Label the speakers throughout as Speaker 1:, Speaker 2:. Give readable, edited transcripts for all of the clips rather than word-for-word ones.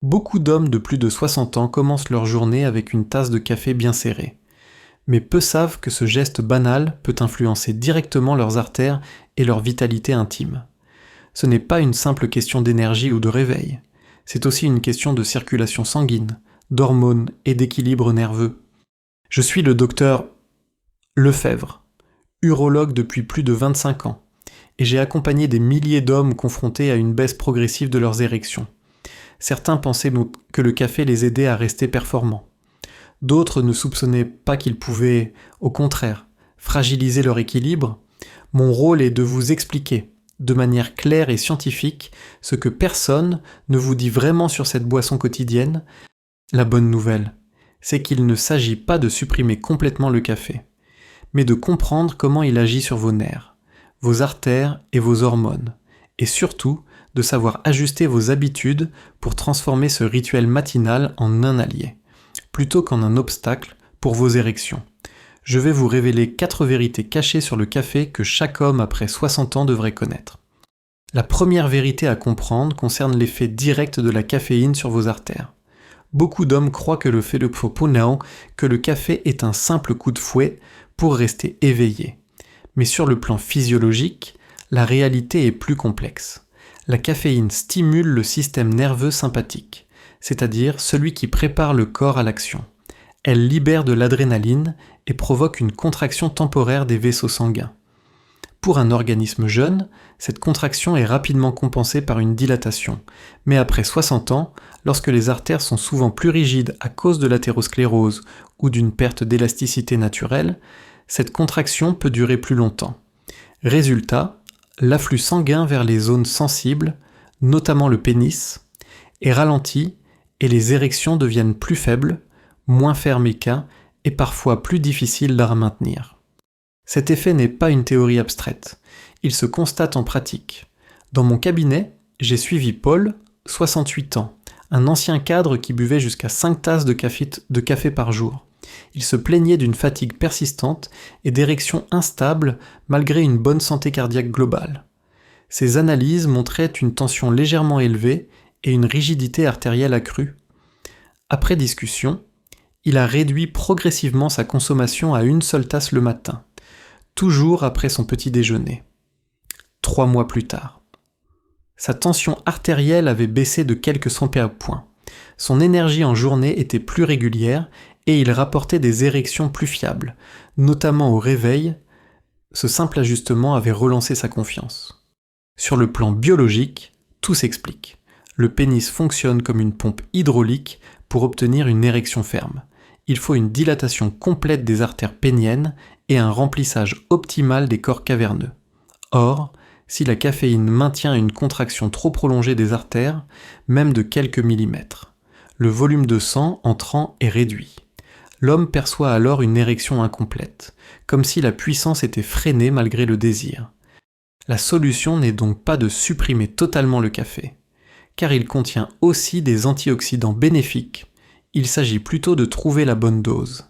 Speaker 1: Beaucoup d'hommes de plus de 60 ans commencent leur journée avec une tasse de café bien serrée. Mais peu savent que ce geste banal peut influencer directement leurs artères et leur vitalité intime. Ce n'est pas une simple question d'énergie ou de réveil, c'est aussi une question de circulation sanguine, d'hormones et d'équilibre nerveux. Je suis le docteur Lefebvre, urologue depuis plus de 25 ans, et j'ai accompagné des milliers d'hommes confrontés à une baisse progressive de leurs érections. Certains pensaient que le café les aidait à rester performants. D'autres ne soupçonnaient pas qu'il pouvait, au contraire, fragiliser leur équilibre. Mon rôle est de vous expliquer, de manière claire et scientifique, ce que personne ne vous dit vraiment sur cette boisson quotidienne. La bonne nouvelle, c'est qu'il ne s'agit pas de supprimer complètement le café, mais de comprendre comment il agit sur vos nerfs, vos artères et vos hormones, et surtout de savoir ajuster vos habitudes pour transformer ce rituel matinal en un allié, plutôt qu'en un obstacle pour vos érections. Je vais vous révéler 4 vérités cachées sur le café que chaque homme après 60 ans devrait connaître. La première vérité à comprendre concerne l'effet direct de la caféine sur vos artères. Beaucoup d'hommes croient que le café est un simple coup de fouet pour rester éveillé. Mais sur le plan physiologique, la réalité est plus complexe. La caféine stimule le système nerveux sympathique, c'est-à-dire celui qui prépare le corps à l'action. Elle libère de l'adrénaline et provoque une contraction temporaire des vaisseaux sanguins. Pour un organisme jeune, cette contraction est rapidement compensée par une dilatation, mais après 60 ans, lorsque les artères sont souvent plus rigides à cause de l'athérosclérose ou d'une perte d'élasticité naturelle, cette contraction peut durer plus longtemps. Résultat, l'afflux sanguin vers les zones sensibles, notamment le pénis, est ralenti et les érections deviennent plus faibles, moins fermes et parfois plus difficiles à maintenir. Cet effet n'est pas une théorie abstraite, il se constate en pratique. Dans mon cabinet, j'ai suivi Paul, 68 ans, un ancien cadre qui buvait jusqu'à 5 tasses de café par jour. Il se plaignait d'une fatigue persistante et d'érections instables malgré une bonne santé cardiaque globale. Ses analyses montraient une tension légèrement élevée et une rigidité artérielle accrue. Après discussion, il a réduit progressivement sa consommation à une seule tasse le matin, toujours après son petit déjeuner. 3 mois plus tard, sa tension artérielle avait baissé de quelques centaines de points. Son énergie en journée était plus régulière et il rapportait des érections plus fiables, notamment au réveil. Ce simple ajustement avait relancé sa confiance. Sur le plan biologique, tout s'explique. Le pénis fonctionne comme une pompe hydraulique pour obtenir une érection ferme. Il faut une dilatation complète des artères péniennes et un remplissage optimal des corps caverneux. Or, si la caféine maintient une contraction trop prolongée des artères, même de quelques millimètres, le volume de sang entrant est réduit. L'homme perçoit alors une érection incomplète, comme si la puissance était freinée malgré le désir. La solution n'est donc pas de supprimer totalement le café, car il contient aussi des antioxydants bénéfiques. Il s'agit plutôt de trouver la bonne dose.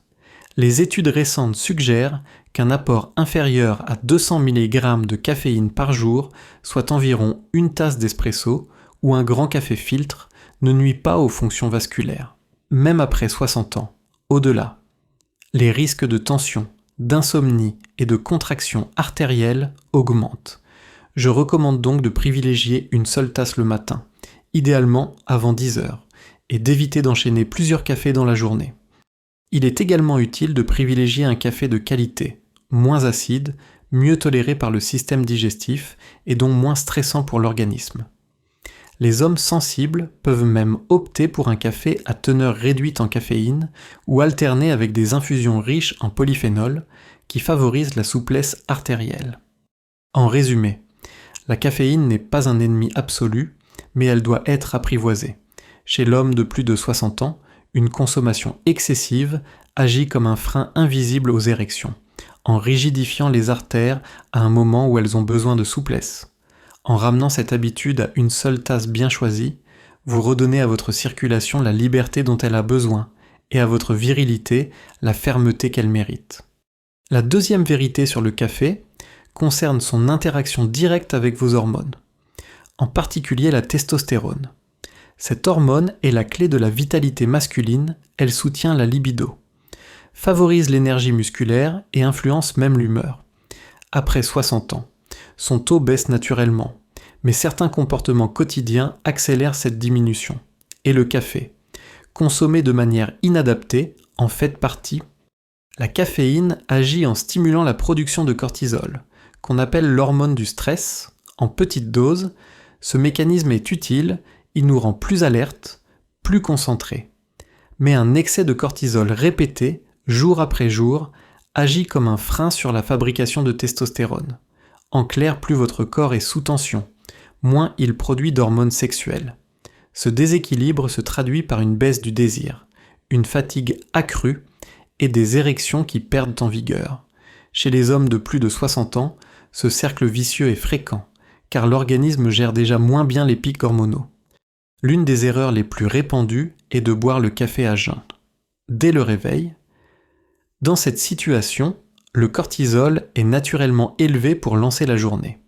Speaker 1: Les études récentes suggèrent qu'un apport inférieur à 200 mg de caféine par jour, soit environ une tasse d'espresso ou un grand café filtre, ne nuit pas aux fonctions vasculaires, même après 60 ans. Au-delà, les risques de tension, d'insomnie et de contraction artérielle augmentent. Je recommande donc de privilégier une seule tasse le matin, idéalement avant 10 heures, et d'éviter d'enchaîner plusieurs cafés dans la journée. Il est également utile de privilégier un café de qualité, moins acide, mieux toléré par le système digestif et donc moins stressant pour l'organisme. Les hommes sensibles peuvent même opter pour un café à teneur réduite en caféine ou alterner avec des infusions riches en polyphénol qui favorisent la souplesse artérielle. En résumé, la caféine n'est pas un ennemi absolu, mais elle doit être apprivoisée. Chez l'homme de plus de 60 ans, une consommation excessive agit comme un frein invisible aux érections, en rigidifiant les artères à un moment où elles ont besoin de souplesse. En ramenant cette habitude à une seule tasse bien choisie, vous redonnez à votre circulation la liberté dont elle a besoin et à votre virilité la fermeté qu'elle mérite. La deuxième vérité sur le café concerne son interaction directe avec vos hormones, en particulier la testostérone. Cette hormone est la clé de la vitalité masculine, elle soutient la libido, favorise l'énergie musculaire et influence même l'humeur. Après 60 ans, son taux baisse naturellement, mais certains comportements quotidiens accélèrent cette diminution. Et le café, consommé de manière inadaptée, en fait partie. La caféine agit en stimulant la production de cortisol, qu'on appelle l'hormone du stress, en petite dose. Ce mécanisme est utile, il nous rend plus alertes, plus concentrés. Mais un excès de cortisol répété, jour après jour, agit comme un frein sur la fabrication de testostérone. En clair, plus votre corps est sous tension, moins il produit d'hormones sexuelles. Ce déséquilibre se traduit par une baisse du désir, une fatigue accrue et des érections qui perdent en vigueur. Chez les hommes de plus de 60 ans, ce cercle vicieux est fréquent, car l'organisme gère déjà moins bien les pics hormonaux. L'une des erreurs les plus répandues est de boire le café à jeun. Dès le réveil, dans cette situation, le cortisol est naturellement élevé pour lancer la journée.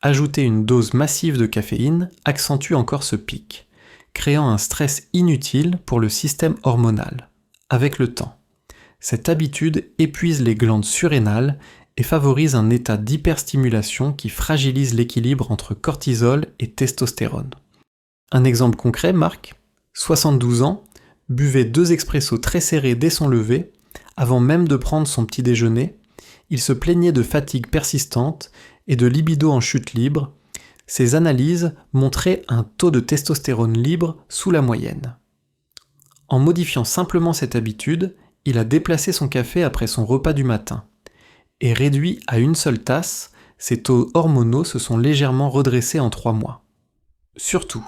Speaker 1: Ajouter une dose massive de caféine accentue encore ce pic, créant un stress inutile pour le système hormonal. Avec le temps, cette habitude épuise les glandes surrénales et favorise un état d'hyperstimulation qui fragilise l'équilibre entre cortisol et testostérone. Un exemple concret, Marc, 72 ans, buvait 2 expressos très serrés dès son lever, avant même de prendre son petit déjeuner. Il se plaignait de fatigue persistante et de libido en chute libre. Ses analyses montraient un taux de testostérone libre sous la moyenne. En modifiant simplement cette habitude, il a déplacé son café après son repas du matin. Et réduit à une seule tasse, ses taux hormonaux se sont légèrement redressés en 3 mois. Surtout,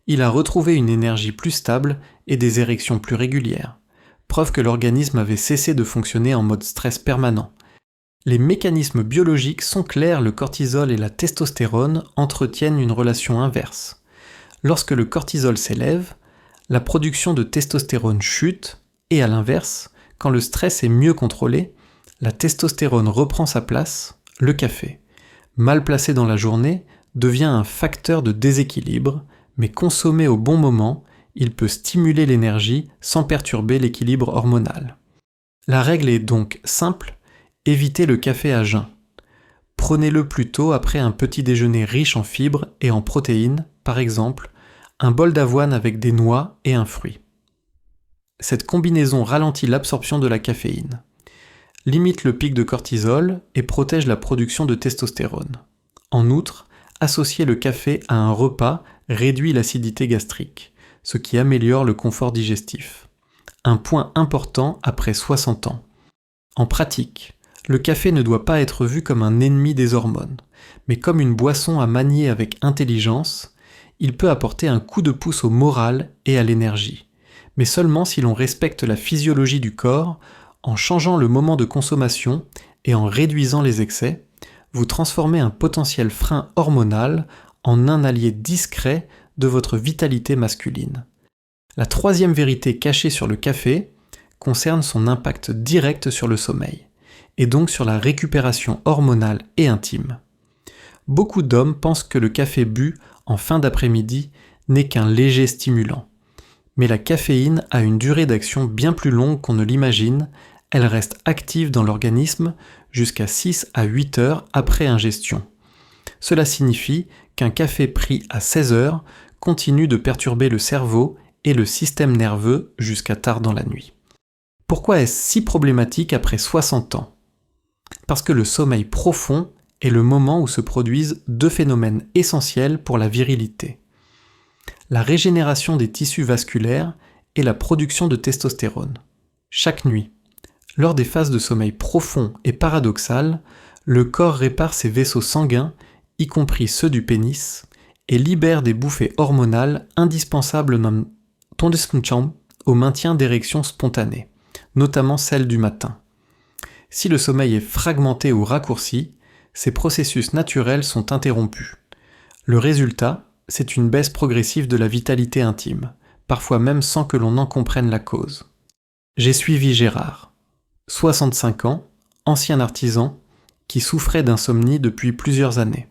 Speaker 1: il a retrouvé une énergie plus stable et des érections plus régulières, preuve que l'organisme avait cessé de fonctionner en mode stress permanent. Les mécanismes biologiques sont clairs, le cortisol et la testostérone entretiennent une relation inverse. Lorsque le cortisol s'élève, la production de testostérone chute, et à l'inverse, quand le stress est mieux contrôlé, la testostérone reprend sa place, le café, mal placé dans la journée, devient un facteur de déséquilibre, mais consommé au bon moment, il peut stimuler l'énergie sans perturber l'équilibre hormonal. La règle est donc simple, évitez le café à jeun. Prenez-le plutôt après un petit déjeuner riche en fibres et en protéines, par exemple, un bol d'avoine avec des noix et un fruit. Cette combinaison ralentit l'absorption de la caféine, limite le pic de cortisol et protège la production de testostérone. En outre, associer le café à un repas réduit l'acidité gastrique, ce qui améliore le confort digestif. Un point important après 60 ans. En pratique, le café ne doit pas être vu comme un ennemi des hormones, mais comme une boisson à manier avec intelligence. Il peut apporter un coup de pouce au moral et à l'énergie, mais seulement si l'on respecte la physiologie du corps, en changeant le moment de consommation et en réduisant les excès. Vous transformez un potentiel frein hormonal en un allié discret de votre vitalité masculine. La troisième vérité cachée sur le café concerne son impact direct sur le sommeil, et donc sur la récupération hormonale et intime. Beaucoup d'hommes pensent que le café bu en fin d'après-midi n'est qu'un léger stimulant. Mais la caféine a une durée d'action bien plus longue qu'on ne l'imagine, elle reste active dans l'organisme jusqu'à 6 à 8 heures après ingestion. Cela signifie qu'un café pris à 16 heures continue de perturber le cerveau et le système nerveux jusqu'à tard dans la nuit. Pourquoi est-ce si problématique après 60 ans ? Parce que le sommeil profond est le moment où se produisent 2 phénomènes essentiels pour la virilité. La régénération des tissus vasculaires et la production de testostérone. Chaque nuit, lors des phases de sommeil profond et paradoxal, le corps répare ses vaisseaux sanguins, y compris ceux du pénis, et libère des bouffées hormonales indispensables au maintien d'érections spontanées, notamment celles du matin. Si le sommeil est fragmenté ou raccourci, ces processus naturels sont interrompus. Le résultat, c'est une baisse progressive de la vitalité intime, parfois même sans que l'on en comprenne la cause. J'ai suivi Gérard, 65 ans, ancien artisan, qui souffrait d'insomnie depuis plusieurs années.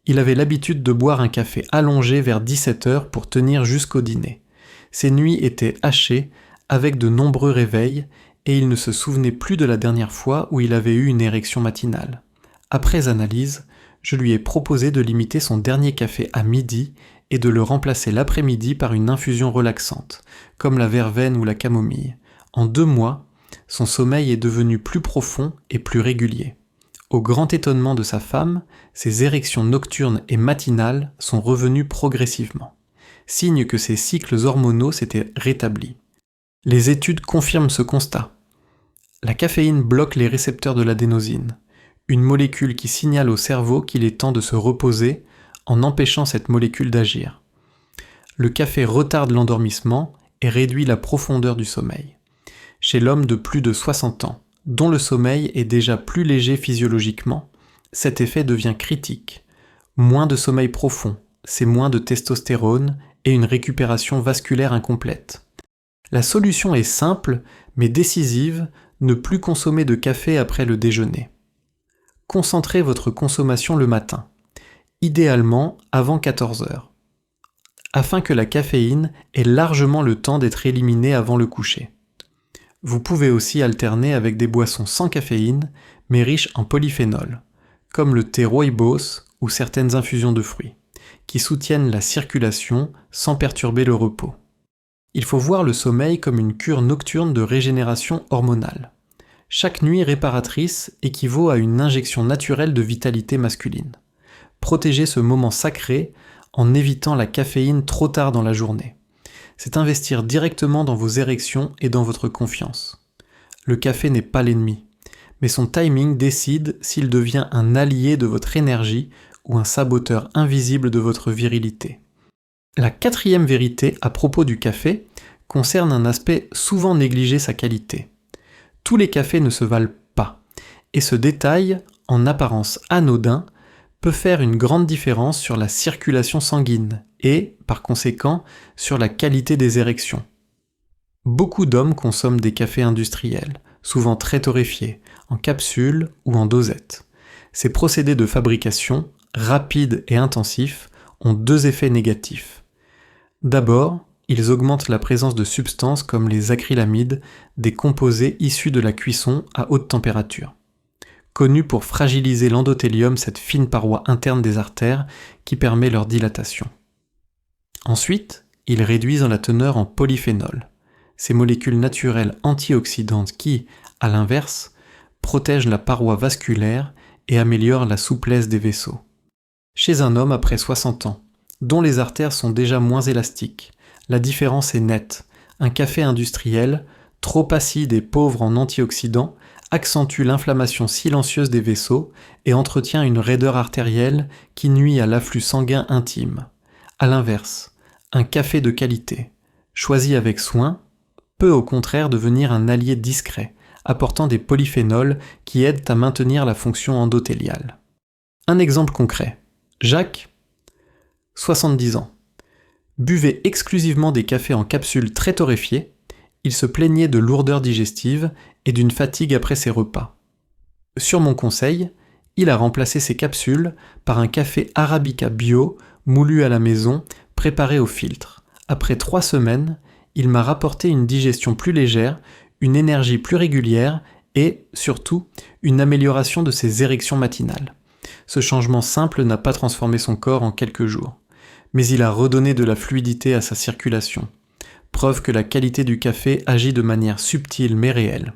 Speaker 1: Il avait l'habitude de boire un café allongé vers 17h pour tenir jusqu'au dîner. Ses nuits étaient hachées, avec de nombreux réveils, et il ne se souvenait plus de la dernière fois où il avait eu une érection matinale. Après analyse, je lui ai proposé de limiter son dernier café à midi et de le remplacer l'après-midi par une infusion relaxante, comme la verveine ou la camomille. En 2 mois, son sommeil est devenu plus profond et plus régulier. Au grand étonnement de sa femme, ses érections nocturnes et matinales sont revenues progressivement, signe que ses cycles hormonaux s'étaient rétablis. Les études confirment ce constat. La caféine bloque les récepteurs de l'adénosine, une molécule qui signale au cerveau qu'il est temps de se reposer en empêchant cette molécule d'agir. Le café retarde l'endormissement et réduit la profondeur du sommeil. Chez l'homme de plus de 60 ans, dont le sommeil est déjà plus léger physiologiquement, cet effet devient critique. Moins de sommeil profond, c'est moins de testostérone et une récupération vasculaire incomplète. La solution est simple, mais décisive, ne plus consommer de café après le déjeuner. Concentrez votre consommation le matin, idéalement avant 14h, afin que la caféine ait largement le temps d'être éliminée avant le coucher. Vous pouvez aussi alterner avec des boissons sans caféine, mais riches en polyphénol, comme le thé rooibos ou certaines infusions de fruits, qui soutiennent la circulation sans perturber le repos. Il faut voir le sommeil comme une cure nocturne de régénération hormonale. Chaque nuit réparatrice équivaut à une injection naturelle de vitalité masculine. Protégez ce moment sacré en évitant la caféine trop tard dans la journée. C'est investir directement dans vos érections et dans votre confiance. Le café n'est pas l'ennemi, mais son timing décide s'il devient un allié de votre énergie ou un saboteur invisible de votre virilité. La 4e vérité à propos du café concerne un aspect souvent négligé, sa qualité. Tous les cafés ne se valent pas, et ce détail, en apparence anodin, peut faire une grande différence sur la circulation sanguine et, par conséquent, sur la qualité des érections. Beaucoup d'hommes consomment des cafés industriels, souvent très torréfiés, en capsules ou en dosettes. Ces procédés de fabrication, rapides et intensifs, ont 2 effets négatifs. D'abord, ils augmentent la présence de substances comme les acrylamides, des composés issus de la cuisson à haute température, connus pour fragiliser l'endothélium, cette fine paroi interne des artères qui permet leur dilatation. Ensuite, ils réduisent la teneur en polyphénol, ces molécules naturelles antioxydantes qui, à l'inverse, protègent la paroi vasculaire et améliorent la souplesse des vaisseaux. Chez un homme après 60 ans, dont les artères sont déjà moins élastiques, la différence est nette. Un café industriel, trop acide et pauvre en antioxydants, accentue l'inflammation silencieuse des vaisseaux et entretient une raideur artérielle qui nuit à l'afflux sanguin intime. A l'inverse, un café de qualité, choisi avec soin, peut au contraire devenir un allié discret, apportant des polyphénols qui aident à maintenir la fonction endothéliale. Un exemple concret. Jacques, 70 ans. Buvait exclusivement des cafés en capsules très torréfiés, il se plaignait de lourdeur digestive et d'une fatigue après ses repas. Sur mon conseil, il a remplacé ses capsules par un café Arabica bio, moulu à la maison, préparé au filtre. Après 3 semaines, il m'a rapporté une digestion plus légère, une énergie plus régulière et, surtout, une amélioration de ses érections matinales. Ce changement simple n'a pas transformé son corps en quelques jours, mais il a redonné de la fluidité à sa circulation, preuve que la qualité du café agit de manière subtile mais réelle.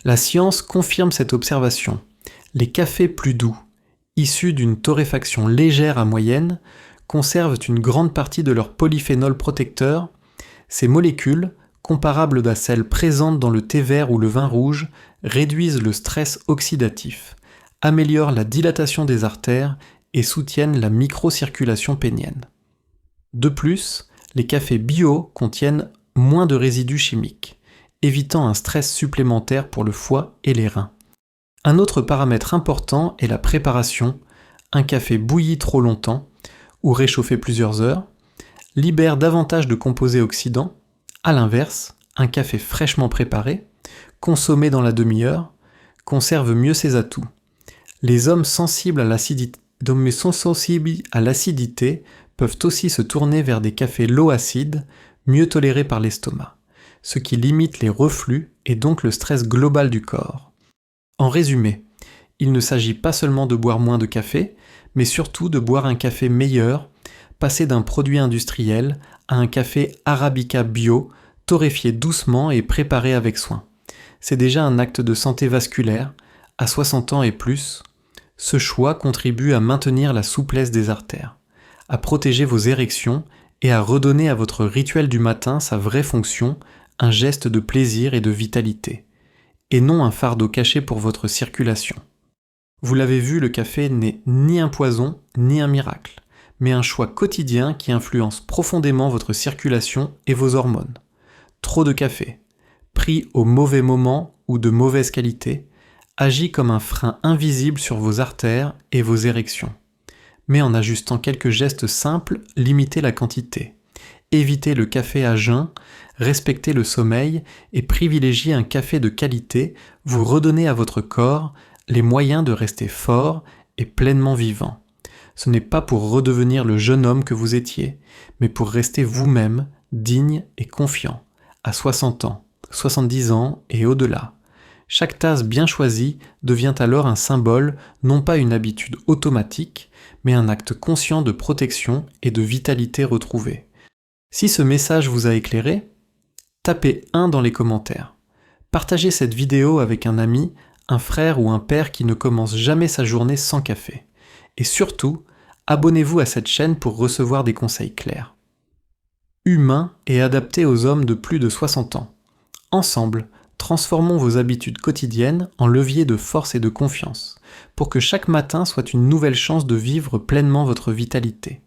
Speaker 1: La science confirme cette observation. Les cafés plus doux, issus d'une torréfaction légère à moyenne, conservent une grande partie de leur polyphénol protecteur. Ces molécules, comparables à celles présentes dans le thé vert ou le vin rouge, réduisent le stress oxydatif, améliorent la dilatation des artères et soutiennent la microcirculation pénienne. De plus, les cafés bio contiennent moins de résidus chimiques, évitant un stress supplémentaire pour le foie et les reins. Un autre paramètre important est la préparation. Un café bouilli trop longtemps ou réchauffé plusieurs heures libère davantage de composés oxydants. A l'inverse, un café fraîchement préparé, consommé dans la demi-heure, conserve mieux ses atouts. Les hommes sensibles à l'acidité mais sont sensibles à l'acidité peuvent aussi se tourner vers des cafés low acide, mieux tolérés par l'estomac, ce qui limite les reflux et donc le stress global du corps. En résumé, il ne s'agit pas seulement de boire moins de café, mais surtout de boire un café meilleur, passer d'un produit industriel à un café arabica bio, torréfié doucement et préparé avec soin. C'est déjà un acte de santé vasculaire, à 60 ans et plus. Ce choix contribue à maintenir la souplesse des artères, à protéger vos érections et à redonner à votre rituel du matin sa vraie fonction, un geste de plaisir et de vitalité, et non un fardeau caché pour votre circulation. Vous l'avez vu, le café n'est ni un poison ni un miracle, mais un choix quotidien qui influence profondément votre circulation et vos hormones. Trop de café, pris au mauvais moment ou de mauvaise qualité, agit comme un frein invisible sur vos artères et vos érections. Mais en ajustant quelques gestes simples, limitez la quantité. Évitez le café à jeun, respectez le sommeil et privilégiez un café de qualité, vous redonnez à votre corps les moyens de rester fort et pleinement vivant. Ce n'est pas pour redevenir le jeune homme que vous étiez, mais pour rester vous-même, digne et confiant, à 60 ans, 70 ans et au-delà. Chaque tasse bien choisie devient alors un symbole, non pas une habitude automatique, mais un acte conscient de protection et de vitalité retrouvée. Si ce message vous a éclairé, tapez 1 dans les commentaires. Partagez cette vidéo avec un ami, un frère ou un père qui ne commence jamais sa journée sans café. Et surtout, abonnez-vous à cette chaîne pour recevoir des conseils clairs. Humain et adapté aux hommes de plus de 60 ans. Ensemble, transformons vos habitudes quotidiennes en levier de force et de confiance, pour que chaque matin soit une nouvelle chance de vivre pleinement votre vitalité.